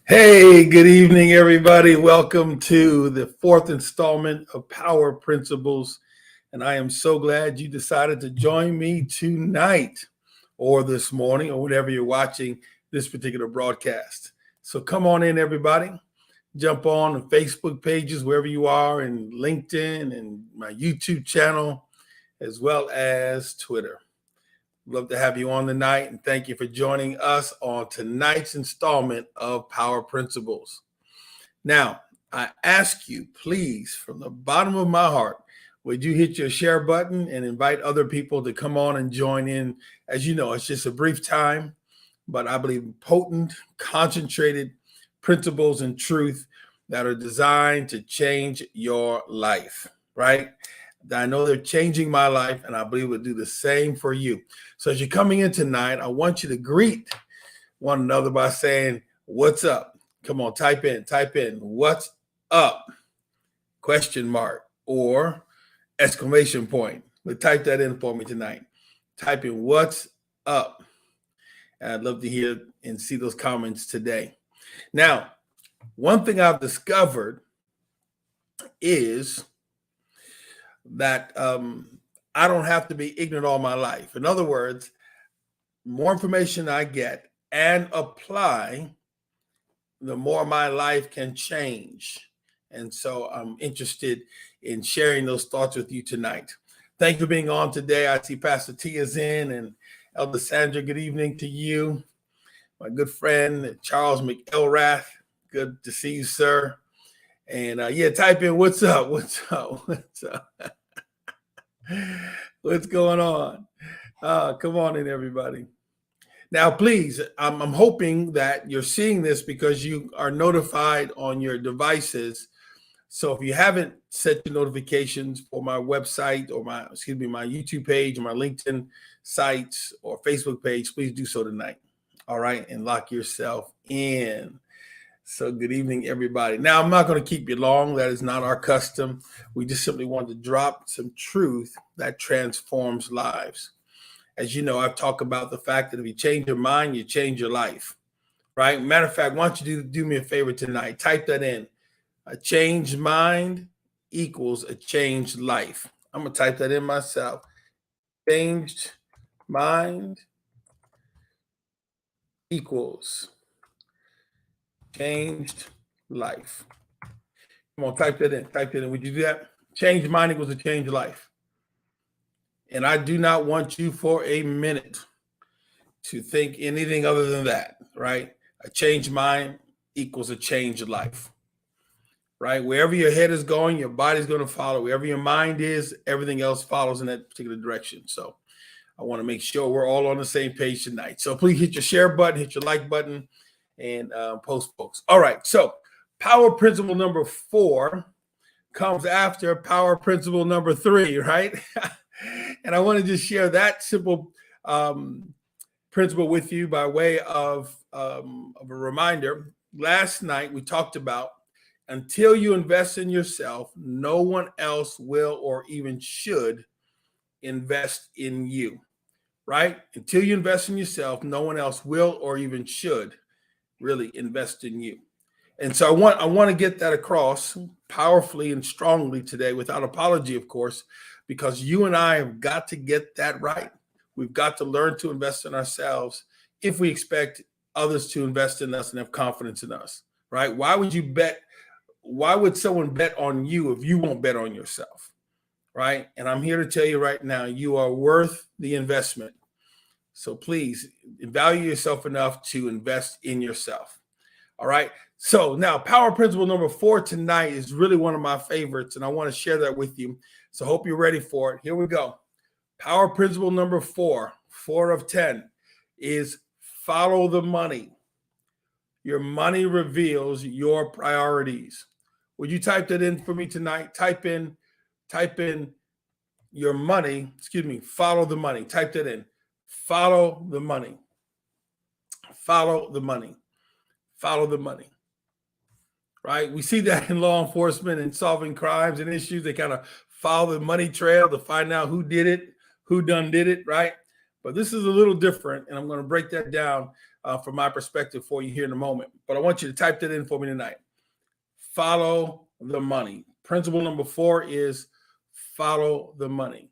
Hey, good evening, everybody. Welcome to the fourth installment of Power Principles. And I am so glad you decided to join me tonight or this morning or whenever you're watching this particular broadcast. So come on in, everybody. Jump on the Facebook pages, wherever you are, and LinkedIn and my YouTube channel, as well as Twitter. Love to have you on tonight, and thank you for joining us on tonight's installment of Power Principles. Now, I ask you, please, from the bottom of my heart, would you hit your share button and invite other people to come on and join in? As you know, it's just a brief time, but I believe potent, concentrated principles and truth that are designed to change your life, right? I know they're changing my life, and I believe will do the same for you. So as you're coming in tonight, I want you to greet one another by saying, "What's up?" Come on, type in, "What's up?" Question mark or exclamation point. But type that in for me tonight. Type in "What's up?" And I'd love to hear and see those comments today. Now, one thing I've discovered is that I don't have to be ignorant all my life. In other words, more information I get and apply, the more my life can change. And so I'm interested in sharing those thoughts with you tonight. Thank you for being on today. I see Pastor T is in, and Elder Sandra, good evening to you. My good friend, Charles McElrath, good to see you, sir. And type in, "What's up? What's up? What's up?" What's going on? Come on in, everybody. Now, please, I'm hoping that you're seeing this because you are notified on your devices. So if you haven't set your notifications for my website or my YouTube page or my LinkedIn sites or Facebook page, please do so tonight. All right, and lock yourself in. So good evening, everybody. Now, I'm not going to keep you long. That is not our custom. We just simply want to drop some truth that transforms lives. As you know, I've talked about the fact that if you change your mind, you change your life, right? Matter of fact, why don't you do me a favor tonight? Type that in. A changed mind equals a changed life. I'm going to type that in myself. Changed mind equals changed life. Come on, type that in. Type that in. Would you do that? Changed mind equals a changed life. And I do not want you for a minute to think anything other than that, right? A changed mind equals a changed life, right? Wherever your head is going, your body's going to follow. Wherever your mind is, everything else follows in that particular direction. So I want to make sure we're all on the same page tonight. So please hit your share button, hit your like button, and post, folks. All right. So power principle number 4 comes after power principle number 3, right? And I want to just share that simple principle with you by way of a reminder. Last night we talked about until you invest in yourself, no one else will or even should invest in you, right? Until you invest in yourself, no one else will or even should really invest in you. And so I want to get that across powerfully and strongly today without apology, of course, because you and I have got to get that right. We've got to learn to invest in ourselves if we expect others to invest in us and have confidence in us, right? Why would you bet? Why would someone bet on you if you won't bet on yourself, right? And I'm here to tell you right now, you are worth the investment. So please value yourself enough to invest in yourself. All right. So now power principle number 4 tonight is really one of my favorites, and I want to share that with you. So hope you're ready for it. Here we go. Power principle number 4, 4 of 10, is follow the money. Your money reveals your priorities. Would you type that in for me tonight? Type in your money, follow the money. Type that in. Follow the money. Follow the money. Follow the money. Right? We see that in law enforcement and solving crimes and issues. They kind of follow the money trail to find out who did it, who done did it, right? But this is a little different, and I'm going to break that down from my perspective for you here in a moment. But I want you to type that in for me tonight. Follow the money. Principle number 4 is follow the money.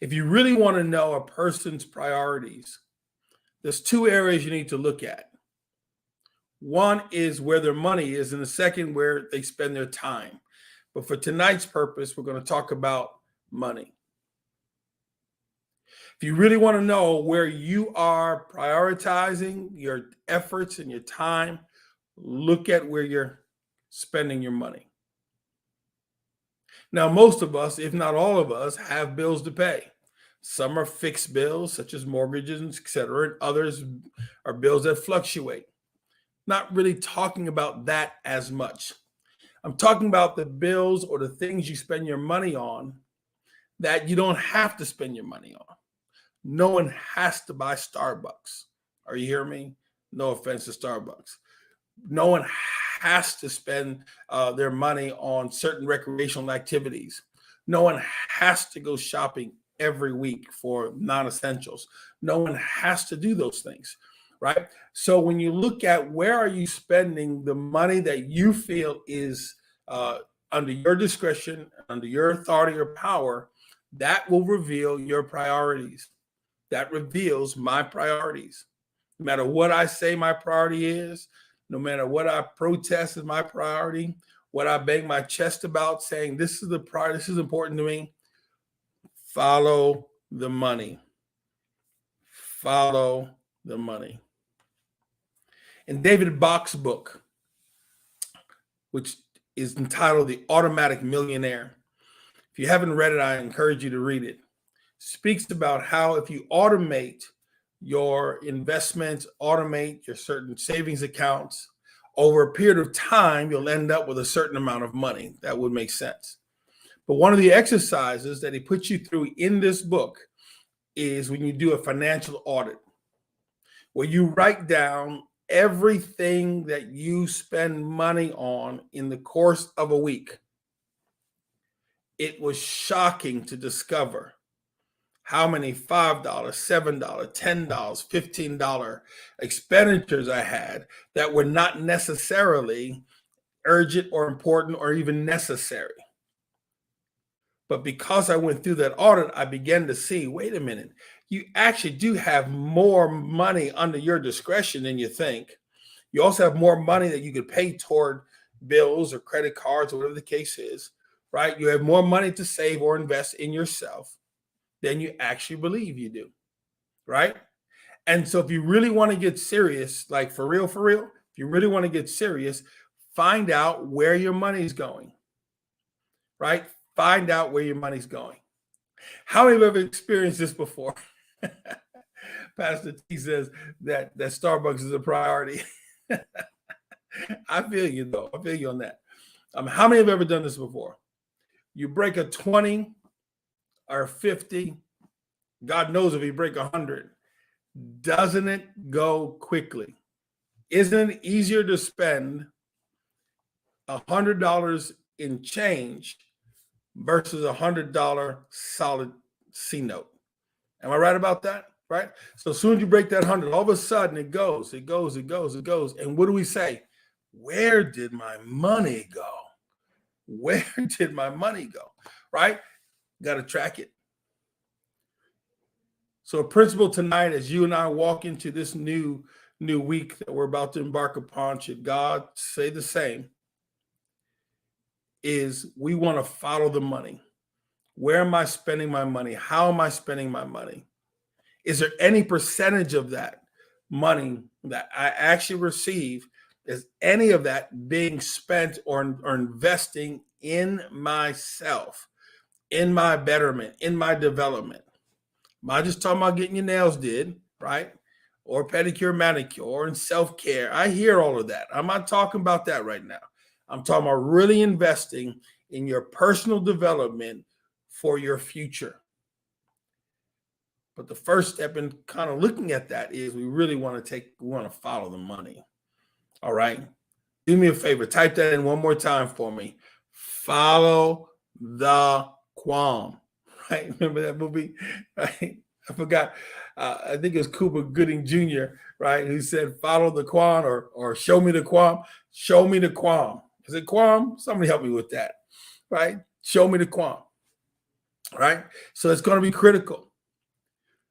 If you really want to know a person's priorities, there's 2 areas you need to look at. One is where their money is, and the second where they spend their time. But for tonight's purpose, we're going to talk about money. If you really want to know where you are prioritizing your efforts and your time, look at where you're spending your money. Now, most of us, if not all of us, have bills to pay. Some are fixed bills, such as mortgages, etc., and others are bills that fluctuate. Not really talking about that as much. I'm talking about the bills or the things you spend your money on that you don't have to spend your money on. No one has to buy Starbucks. Are you hearing me? No offense to Starbucks. No one has to spend their money on certain recreational activities. No one has to go shopping every week for non-essentials. No one has to do those things, right? So when you look at where are you spending the money that you feel is under your discretion, under your authority or power, that will reveal your priorities. That reveals my priorities. No matter what I say my priority is, no matter what I protest as my priority, what I bang my chest about saying this is the priority, this is important to me, follow the money. Follow the money. In David Bach's book, which is entitled The Automatic Millionaire, if you haven't read it, I encourage you to read it. Speaks about how if you automate your investments, automate your certain savings accounts, over a period of time, you'll end up with a certain amount of money. That would make sense. But one of the exercises that he puts you through in this book is when you do a financial audit, where you write down everything that you spend money on in the course of a week. It was shocking to discover how many $5, $7, $10, $15 expenditures I had that were not necessarily urgent or important or even necessary. But because I went through that audit, I began to see, wait a minute, you actually do have more money under your discretion than you think. You also have more money that you could pay toward bills or credit cards or whatever the case is, right? You have more money to save or invest in yourself than you actually believe you do, right? And so if you really want to get serious, like for real, if you really want to get serious, find out where your money's going, right? Find out where your money's going. How many of you have experienced this before? Pastor T says that Starbucks is a priority. I feel you though. I feel you on that. How many have ever done this before? You break a 20 or 50, God knows if you break 100, doesn't it go quickly? Isn't it easier to spend $100 in change versus $100 solid C note? Am I right about that? Right? So as soon as you break that 100, all of a sudden it goes. And what do we say? Where did my money go? Where did my money go? Right? Got to track it. So a principle tonight, as you and I walk into this new week that we're about to embark upon, should God say the same, is we want to follow the money. Where am I spending my money? How am I spending my money? Is there any percentage of that money that I actually receive? Is any of that being spent or investing in myself, in my betterment, in my development? I'm not just talking about getting your nails did, right? Or pedicure, manicure, or in self-care. I hear all of that. I'm not talking about that right now. I'm talking about really investing in your personal development for your future. But the first step in kind of looking at that is we really want to follow the money. All right. Do me a favor. Type that in one more time for me. Follow the Quam. Right? Remember that movie? Right? I forgot. I think it was Cuba Gooding Jr., right? Who said, follow the Quam or show me the Quam. Show me the Quam. Is it Quam? Somebody help me with that, right? Show me the Quam, right? So it's going to be critical.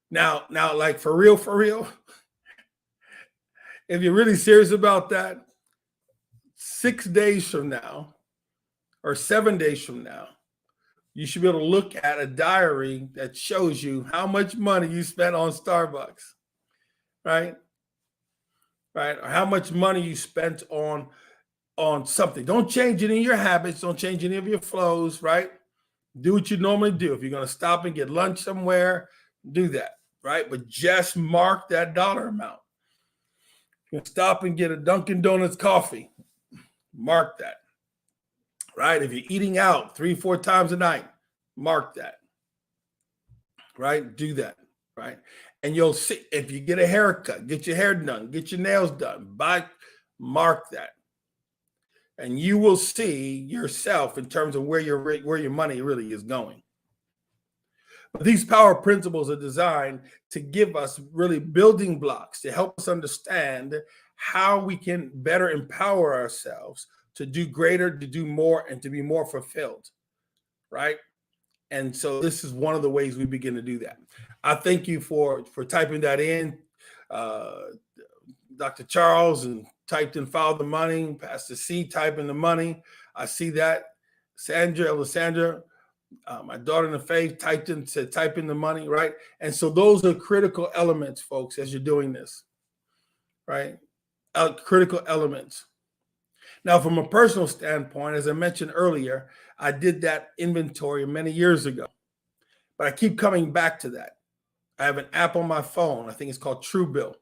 Now, like for real, if you're really serious about that, 6 days from now or 7 days from now, you should be able to look at a diary that shows you how much money you spent on Starbucks, right? Right? Or how much money you spent on something. Don't change any of your habits. Don't change any of your flows, right? Do what you normally do. If you're going to stop and get lunch somewhere, do that, right? But just mark that dollar amount. You can stop and get a Dunkin' Donuts coffee. Mark that, right? If you're eating out 3-4 times a night, mark that, right? Do that, right? And you'll see if you get a haircut, get your hair done, get your nails done, mark that. And you will see yourself in terms of where your money really is going. But these power principles are designed to give us really building blocks to help us understand how we can better empower ourselves to do greater, to do more, and to be more fulfilled, right? And so this is one of the ways we begin to do that. I thank you for typing that in, Dr. Charles, and typed in follow the money. Pastor C typing the money. I see that. Alessandra, my daughter in the faith, said type in the money, right? And so those are critical elements, folks, as you're doing this, right? Critical elements. Now, from a personal standpoint, as I mentioned earlier, I did that inventory many years ago, but I keep coming back to that. I have an app on my phone. I think it's called Truebill,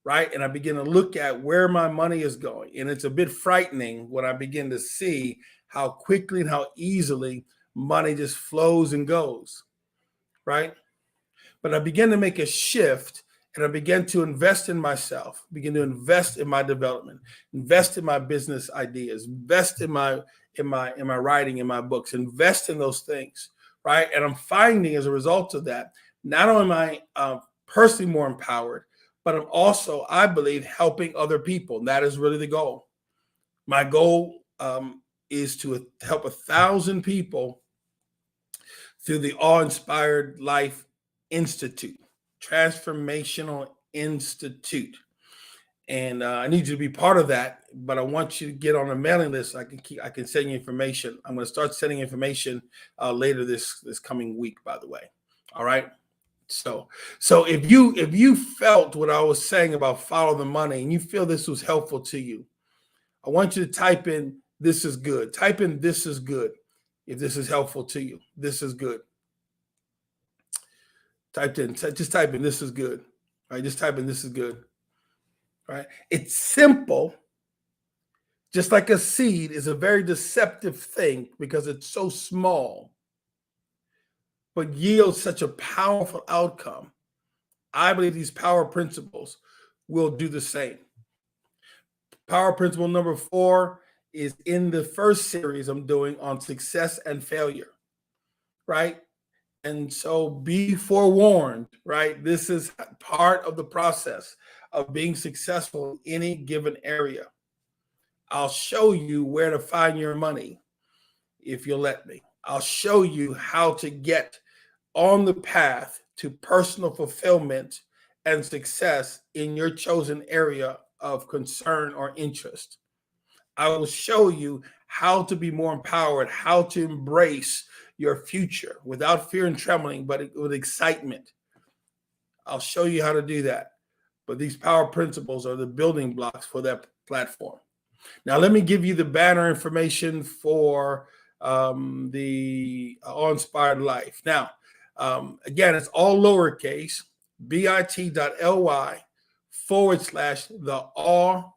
right? And I begin to look at where my money is going. And it's a bit frightening when I begin to see how quickly and how easily money just flows and goes, right? But I began to make a shift, and I began to invest in myself, begin to invest in my development, invest in my business ideas, invest in my writing, in my books, invest in those things, right? And I'm finding as a result of that, not only am I personally more empowered, but I'm also, I believe, helping other people. And that is really the goal. My goal is to help 1,000 people through the Awe-Inspired Life Institute, Transformational Institute. And I need you to be part of that, but I want you to get on a mailing list. I can send you information. I'm going to start sending information later this coming week, by the way. All right. So if you felt what I was saying about follow the money and you feel this was helpful to you, I want you to type in "this is good." Type in "this is good" if this is helpful to you. This is good. Just type in "this is good." All right, just type in "this is good." All right, it's simple. Just like a seed is a very deceptive thing because it's so small, but yields such a powerful outcome. I believe these power principles will do the same. Power principle number 4 is in the first series I'm doing on success and failure, right? And so be forewarned, right? This is part of the process of being successful in any given area. I'll show you where to find your money if you'll let me. I'll show you how to get on the path to personal fulfillment and success in your chosen area of concern or interest. I will show you how to be more empowered, how to embrace your future without fear and trembling, but with excitement. I'll show you how to do that. But these power principles are the building blocks for that platform. Now, let me give you the banner information for the Awe-Inspired Life. Now, again, it's all lowercase, bit.ly/the Awe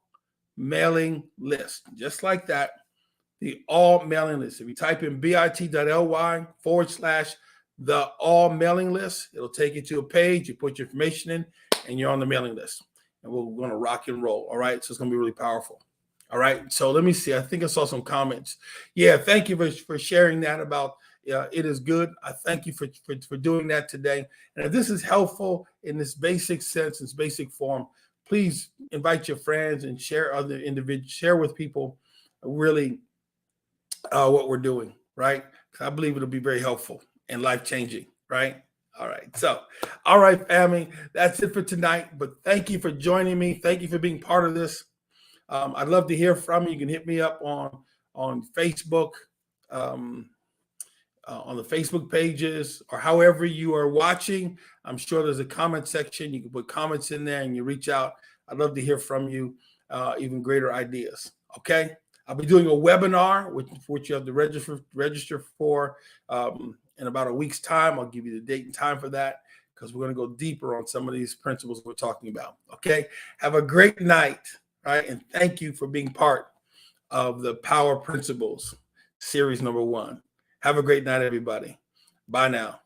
mailing list. Just like that, the Awe mailing list. If you type in bit.ly/the Awe mailing list, it'll take you to a page. You put your information in, and you're on the mailing list. And we're going to rock and roll. All right. So it's going to be really powerful. All right. So let me see. I think I saw some comments. Yeah. Thank you for sharing that about it is good. I thank you for doing that today. And if this is helpful in this basic sense, this basic form, please invite your friends and share other individuals, share with people really what we're doing, right? Because I believe it'll be very helpful and life-changing, right? All right. So, all right, family, that's it for tonight. But thank you for joining me. Thank you for being part of this. I'd love to hear from you. You can hit me up on Facebook, on the Facebook pages, or however you are watching. I'm sure there's a comment section. You can put comments in there and you reach out. I'd love to hear from you, even greater ideas. Okay. I'll be doing a webinar, which you have to register for in about a week's time. I'll give you the date and time for that because we're going to go deeper on some of these principles we're talking about. Okay. Have a great night. Right. And thank you for being part of the Power Principles series number 1. Have a great night, everybody. Bye now.